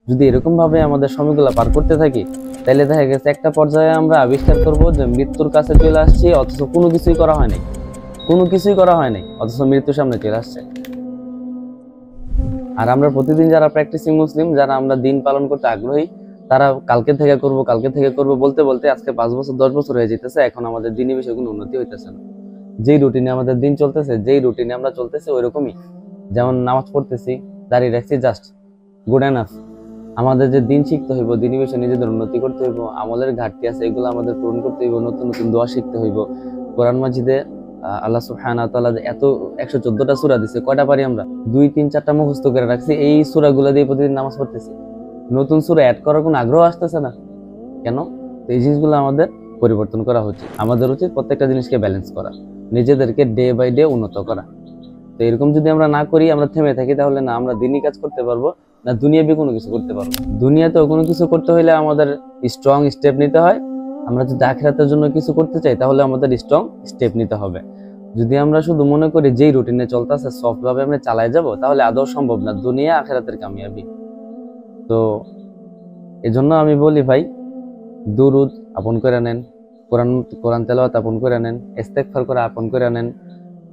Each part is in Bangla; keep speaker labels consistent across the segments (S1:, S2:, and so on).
S1: যদি এরকম ভাবে আমাদের সময়গুলো পার করতে থাকি, তাহলে দেখা গেছে একটা পর্যায়ে আমরা আবিষ্কার করব যে মৃত্যুর কাছে চলে আসছি, অথচ কোনো কিছুই করা হয় নাই, কোনো কিছুই করা হয় নাই, অথচ মৃত্যুর সামনে চলে আসছে। আর আমরা প্রতিদিন যারা প্র্যাকটিসিং মুসলিম, যারা আমরা দিন পালন করতে আগ্রহী, তারা কালকে থেকে করব বলতে বলতে আজকে 5 বছর 10 বছর হয়ে যেতেছে, এখন আমাদের দিনই বিষয়ে কোনো উন্নতি হইতেছে না। যেই রুটিনে আমাদের দিন চলতেছে, যেই রুটিনে আমরা চলতেছি ওইরকমই, যেমন নামাজ পড়তেছি, দাঁড়িয়ে রাখছি, জাস্ট গুড এনাফ। আমাদের যে দিন শিখতে হইব, দিনই বিষয়ে নিজেদের উন্নতি করতে হইব, আমলের ঘাটতি আছে এগুলো আমাদের পূরণ করতে হইব, নতুন নতুন দোয়া শিখতে হইব। কোরআন মাজিদে আল্লাহ সুবহানাহু ওয়া তাআলা এত 114টা সূরা দিছে, কয়টা পারি আমরা? 2 3 4টা মুখস্থ করে রাখছি, এই সূরাগুলো দিয়ে প্রতিদিন নামাজ পড়তেছি। নতুন সূরা অ্যাড করার কোনো আগ্রহ আসতেছে না কেন? তো এই জিনিসগুলো আমাদের পরিবর্তন করা উচিত। আমাদের উচিত প্রত্যেকটা জিনিসকে ব্যালেন্স করা, নিজেদেরকে ডে বাই ডে উন্নত করা। তো এরকম যদি আমরা না করি, আমরা থেমে থাকি, তাহলে না আমরা দিনই কাজ করতে পারবো, না দুনিয়াবি কোনো কিছু করতে পারবো। দুনিয়াতেও কোনো কিছু করতে হলে আমাদের স্ট্রং স্টেপ নিতে হয়। আমরা যদি আখিরাতের জন্য কিছু করতে চাই, তাহলে আমাদের স্ট্রং স্টেপ নিতে হবে। যদি আমরা শুধু মনে করি যেই রুটিনে চলতেছে সফট ভাবে আমরা চালাই যাব, তাহলে আদৌ সম্ভব না দুনিয়া আখিরাতের কামিয়াবি। তো এজন্য আমি বলি ভাই, দুরুদ আপন করে নেন, কোরআন কোরআন তেলাওয়াত আপন করে নেন, ইস্তেগফার করে আপন করে নেন।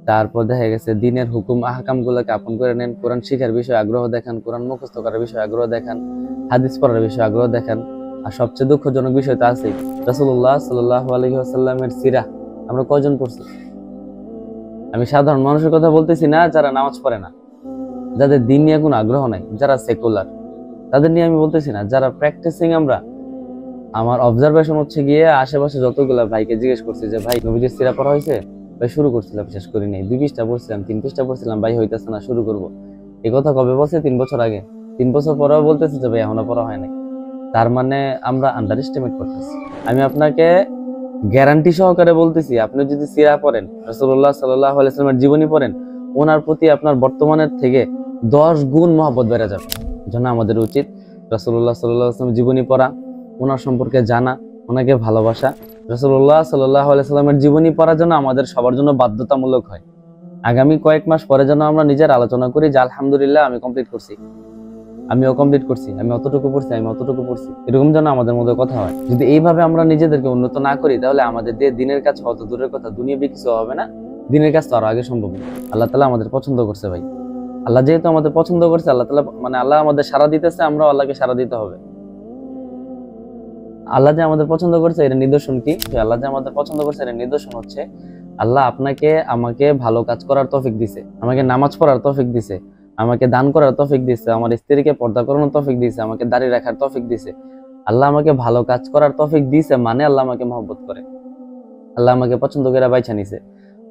S1: তারপর দেখা গেছে দিনের হুকুম আহকাম গুলোকে আপন করে নেন, কোরআন শিখার বিষয়ে আগ্রহ দেখান, কোরআন মুখস্থ করার বিষয়ে আগ্রহ দেখান, হাদিস পড়ার বিষয়ে আগ্রহ দেখান। আর সবচেয়ে দুঃখজনক বিষয় তো আছেই, রাসূলুল্লাহ সাল্লাল্লাহু আলাইহি ওয়াসাল্লামের সিরাহ আমরা কয়জন পড়ছি? আমি সাধারণ মানুষের কথা বলতেছি না, যারা নামাজ পড়ে না, যাদের দিন নিয়ে কোনো আগ্রহ নাই, যারা সেকুলার, তাদের নিয়ে আমি বলতেছি না। যারা প্র্যাকটিসিং, আমরা আমার অবজারভেশন হচ্ছে গিয়ে আশেপাশে যতগুলা ভাইকে জিজ্ঞেস করছি যে ভাই নবীজির সিরা পড়া হয়েছে? ভাই শুরু করছিলাম, শেষ করি নাই, 2 পৃষ্ঠা পড়ছিলাম, 3 পৃষ্ঠা পড়ছিলাম, ভাই হইতেছে না, শুরু করব। এই কথা কবে বলছে? 3 বছর আগে। 3 বছর পরেও বলতেছে যে ভাই এখনো পড়া হয় নাই। তার মানে আমরা আন্ডার এস্টিমেট করতেছি। আমি আপনাকে গ্যারান্টি সহকারে বলতেছি, আপনি যদি সিরা পড়েন, রাসূলুল্লাহ সাল্লাল্লাহু আলাইহি ওয়াসাল্লামের জীবনী পড়েন, ওনার প্রতি আপনার বর্তমানের থেকে 10 গুণ মহব্বত বেড়ে যাবে। জন্য আমাদের উচিত রাসূলুল্লাহ সাল্লাল্লাহু আলাইহি ওয়াসাল্লামের জীবনী পড়া, ওনার সম্পর্কে জানা, ওনাকে ভালোবাসা। রাসূলুল্লাহ সাল্লাল্লাহু আলাইহি ওয়াসাল্লামের জীবনী পড়ার জন্য আমাদের সবার জন্য বাধ্যতামূলক হয়। আগামী কয়েক মাস পরে যেন আমরা নিজের আলোচনা করি যে আলহামদুলিল্লাহ আমি কমপ্লিট করছি, আমিও কমপ্লিট করছি, আমি অতটুকু পড়ছি, আমি অতটুকু পড়ছি, এরকম যেন আমাদের মধ্যে কথা হয়। যদি এইভাবে আমরা নিজেদেরকে উন্নত না করি, তাহলে আমাদের দিয়ে দিনের কাজ অত দূরের কথা, দুনিয়াবি কিছু হবে না, দিনের কাজ তো আরো আগে সম্ভব না। আল্লাহ তাআলা আমাদের পছন্দ করছে ভাই। আল্লাহ যেহেতু আমাদের পছন্দ করছে, আল্লাহ তাআলা মানে আল্লাহ আমাদের সাড়া দিতেছে, আমরাও আল্লাহকে সাড়া দিতে হবে। আল্লাহ যে আমাদের পছন্দ করছে এর নিদর্শন কি? আল্লাহ যে আমাদের পছন্দ করছে এর নিদর্শন হচ্ছে আল্লাহ আপনাকে আমাকে ভালো কাজ করার তৌফিক দিছে, আমাকে নামাজ পড়ার তৌফিক দিছে, আমাকে দান করার তৌফিক দিছে, আমার স্ত্রীকে পর্দা করানোর তৌফিক দিছে, আমাকে দাঁড়িয়ে রাখার তৌফিক দিছে। আল্লাহ আমাকে ভালো কাজ করার তৌফিক দিছে মানে আল্লাহ আমাকে মহব্বত করে, আল্লাহ আমাকে পছন্দ করে বাইছা নিছে।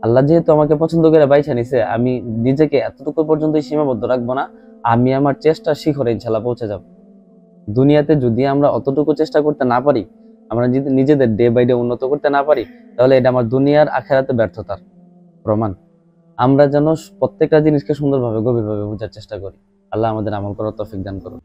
S1: আল্লাহ যেহেতু আমাকে পছন্দ করে বাইছা নিছে, আমি নিজেকে এতটুকু পর্যন্ত সীমাবদ্ধ রাখবো না, আমি আমার চেষ্টা শিখরে ইনশাআল্লাহ পৌঁছে যাব। দুনিয়াতে যদি আমরা অতটুকু চেষ্টা করতে না পারি, আমরা যদি নিজেদের ডে বাই ডে উন্নত করতে না পারি, তাহলে এটা আমার দুনিয়ার আখেরাতে ব্যর্থতার প্রমাণ। আমরা যেন প্রত্যেকটা জিনিসকে সুন্দরভাবে গভীরভাবে বোঝার চেষ্টা করি। আল্লাহ আমাদের আমল করার তৌফিক দান করুন।